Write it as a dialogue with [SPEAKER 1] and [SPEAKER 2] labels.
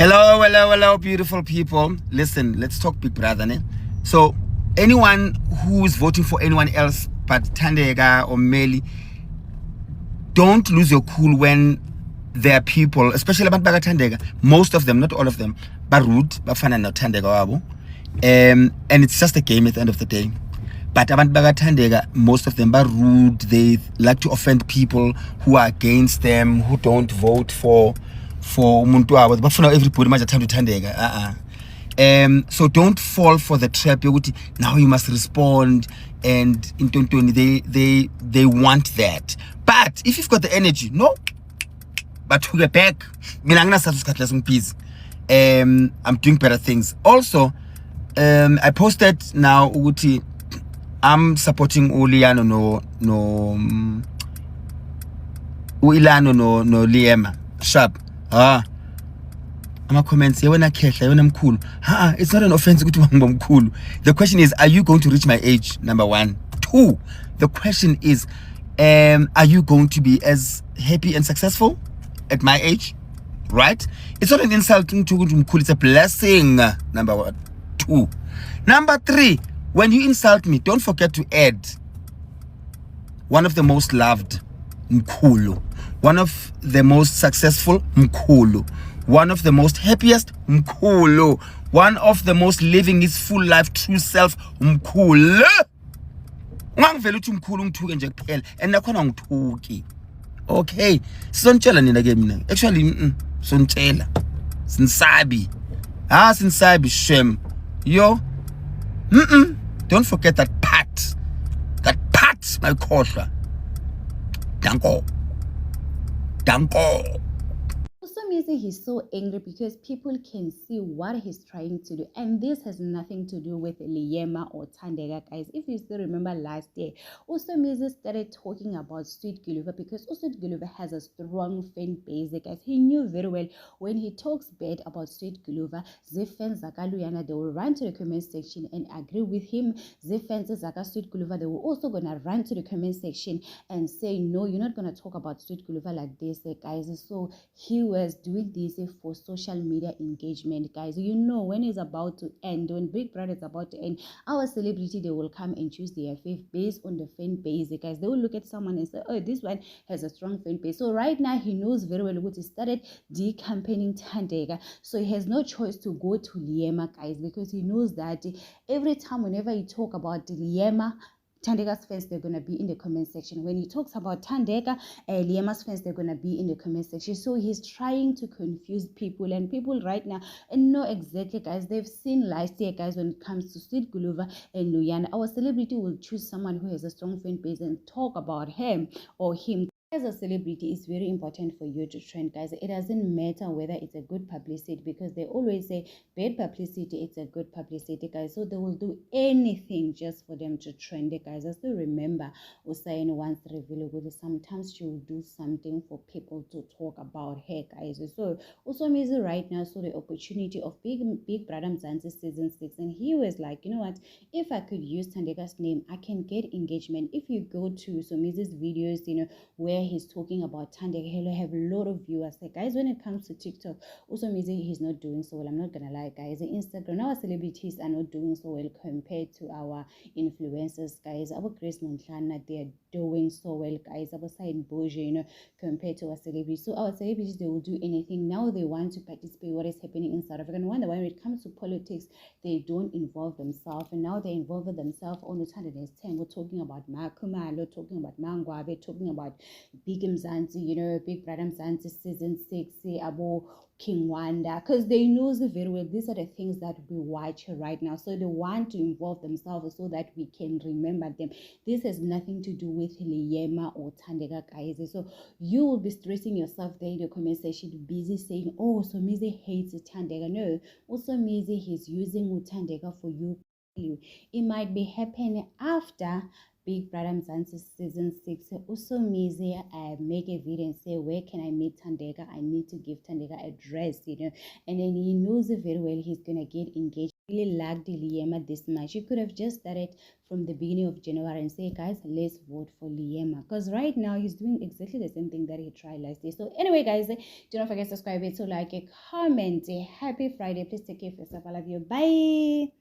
[SPEAKER 1] Hello, hello, hello, beautiful people. Listen, let's talk Big Brother. Ne? So, anyone who is voting for anyone else but Thandeka or Meli, don't lose your cool when there are people, especially about Thandeka. Most of them, not all of them, but rude, bafana no Thandeka wabo. And it's just a game at the end of the day. But abantu Thandeka, most of them are rude. They like to offend people who are against them, who don't vote for umuntu wabo. Bafuna everybody manje athanda Thandeka. So don't fall for the trap yokuthi now you must respond and in they want that. But if you've got the energy, no, but to get back, mina nginasathi isikhathi lesingibhizi. I'm doing better things. Also, I posted now ukuthi I'm supporting Uliano Ilano no Liema sharp. My comments here when I catch when I'm cool. It's not an offense to I'm cool. The question is, are you going to reach my age? Number one. Two, the question is, are you going to be as happy and successful at my age? Right? It's not an insulting to cool, it's a blessing. Number one. Two. Number three, when you insult me, don't forget to add one of the most loved, Mkhulu. One of the most successful, Mkhulu. One of the most happiest, Mkhulu. One of the most living his full life, true self, Mkhulu. Ungangivela uthi Mkhulu ngithuke nje kuphela and nakhona ngithuki. Okay, sizontshela nina ke mina. Actually, sontshela. Sinsabi. Sinsabi shem. Yo. Don't forget that part. That part, my khohlwa. Danko.
[SPEAKER 2] Usomizi, he's so angry because people can see what he's trying to do, and this has nothing to do with Liema or Thandeka, guys. If you still remember last year, Usomizi started talking about Sweet Guluva because Sweet Guluva has a strong fan base, guys. He knew very well when he talks bad about Sweet Guluva, the fans Zakaluyana, they will run to the comment section and agree with him. The fans Zaka Sweet Guluva, they were also gonna run to the comment section and say, no, you're not gonna talk about Sweet Guluva like this, guys. So he was doing this for social media engagement, guys. You know, when it's about to end, when Big Brother is about to end, our celebrity, they will come and choose their faith based on the fan base, guys. They will look at someone and say, oh, this one has a strong fan base. So right now he knows very well what he started de-campaigning Thandeka, so he has no choice to go to Liema, guys, because he knows that every time whenever you talk about Liema, Thandeka's fans, they're going to be in the comment section. When he talks about Thandeka, Liema's fans, they're going to be in the comment section. So he's trying to confuse people, and people right now and know exactly, guys. They've seen last year, guys, when it comes to Sweet Guluva and Luyana, our celebrity will choose someone who has a strong fan base and talk about him or him. As a celebrity, it's very important for you to trend, guys. It doesn't matter whether it's a good publicity, because they always say bad publicity, it's a good publicity, guys. So they will do anything just for them to trend it, guys. I still remember Usain once revealed that sometimes she will do something for people to talk about her, guys. So Usomizi right now saw the opportunity of Big Brother Mzansi season 6, and he was like, you know what, if I could use Thandeka's name, I can get engagement. If you go to Usomizi's videos, you know, where he's talking about Thandeka, he'll have a lot of viewers. Like, guys, when it comes to TikTok, Usomizi, he's not doing so well. I'm not gonna lie, guys. Instagram, our celebrities are not doing so well compared to our influencers, guys. Our Grace Montana, they are doing so well, guys. Our Sign Boje, you know, compared to our celebrities. So our celebrities, they will do anything. Now they want to participate what is happening in South Africa. And wonder why when it comes to politics, they don't involve themselves. And now they involve themselves on the 110. We're talking about Makumalo, talking about Mangwabe, talking about Big Mzansi, you know, Big Brother Mzansi season 6, Abo King Wanda, because they know very well these are the things that we watch right now. So they want to involve themselves so that we can remember them. This has nothing to do with Liema or Thandeka, guys. So you will be stressing yourself there in the comment section, busy saying, oh, so Mizi hates Thandeka. No, also Mizi, he's using Thandeka for you. It might be happening after Big Brother Mzansi season 6. Usomizi make a video and say, where can I meet Thandeka? I need to give Thandeka a dress, you know, and then he knows very well he's gonna get engaged. really liked Liema this much, you could have just started from the beginning of January and say, guys, let's vote for Liema. Because right now he's doing exactly the same thing that he tried last year. So anyway, guys, do not forget to subscribe, to like, comment. Happy Friday. Please take care of yourself. I love you. Bye.